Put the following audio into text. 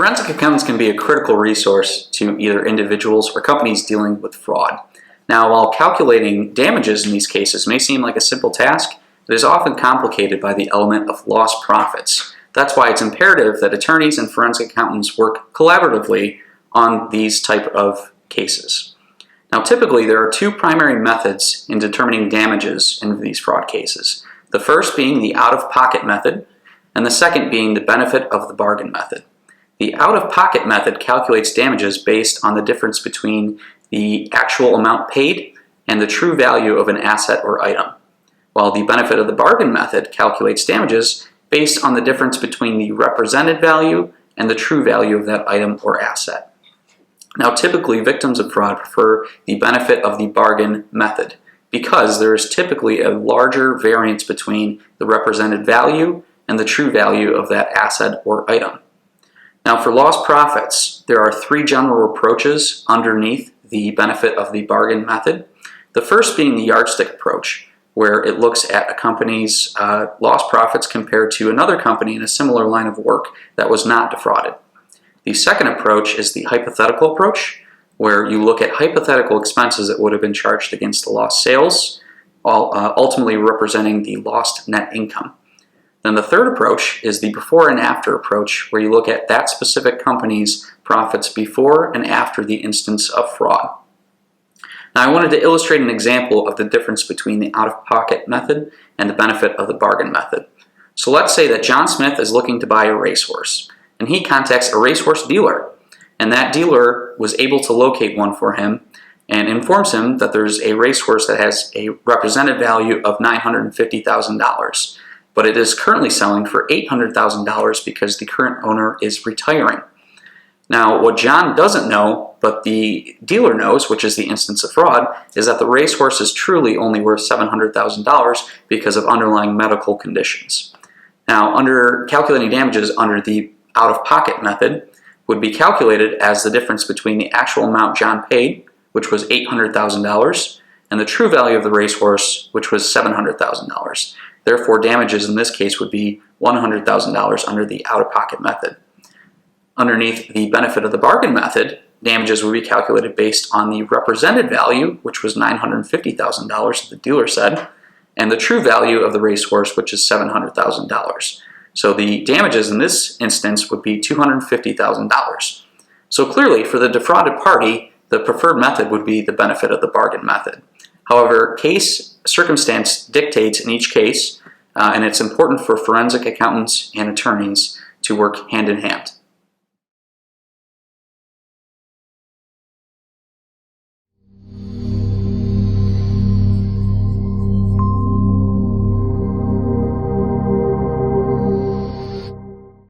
Forensic accountants can be a critical resource to either individuals or companies dealing with fraud. Now, while calculating damages in these cases may seem like a simple task, it is often complicated by the element of lost profits. That's why it's imperative that attorneys and forensic accountants work collaboratively on these type of cases. Now, typically there are two primary methods in determining damages in these fraud cases. The first being the out-of-pocket method, and the second being the benefit of the bargain method. The out-of-pocket method calculates damages based on the difference between the actual amount paid and the true value of an asset or item, while the benefit of the bargain method calculates damages based on the difference between the represented value and the true value of that item or asset. Now, typically victims of fraud prefer the benefit of the bargain method because there is typically a larger variance between the represented value and the true value of that asset or item. Now, for lost profits, there are three general approaches underneath the benefit of the bargain method. The first being the yardstick approach, where it looks at a company's lost profits compared to another company in a similar line of work that was not defrauded. The second approach is the hypothetical approach, where you look at hypothetical expenses that would have been charged against the lost sales, ultimately representing the lost net income. Then the third approach is the before and after approach, where you look at that specific company's profits before and after the instance of fraud. Now, I wanted to illustrate an example of the difference between the out-of-pocket method and the benefit of the bargain method. So let's say that John Smith is looking to buy a racehorse, and he contacts a racehorse dealer, and that dealer was able to locate one for him and informs him that there's a racehorse that has a represented value of $950,000. But it is currently selling for $800,000 because the current owner is retiring. Now, what John doesn't know, but the dealer knows, which is the instance of fraud, is that the racehorse is truly only worth $700,000 because of underlying medical conditions. Now, under calculating damages under the out-of-pocket method would be calculated as the difference between the actual amount John paid, which was $800,000, and the true value of the racehorse, which was $700,000. Therefore, damages in this case would be $100,000 under the out-of-pocket method. Underneath the benefit of the bargain method, damages would be calculated based on the represented value, which was $950,000, the dealer said, and the true value of the racehorse, which is $700,000. So the damages in this instance would be $250,000. So clearly, for the defrauded party, the preferred method would be the benefit of the bargain method. However, case circumstance dictates in each case, and it's important for forensic accountants and attorneys to work hand in hand.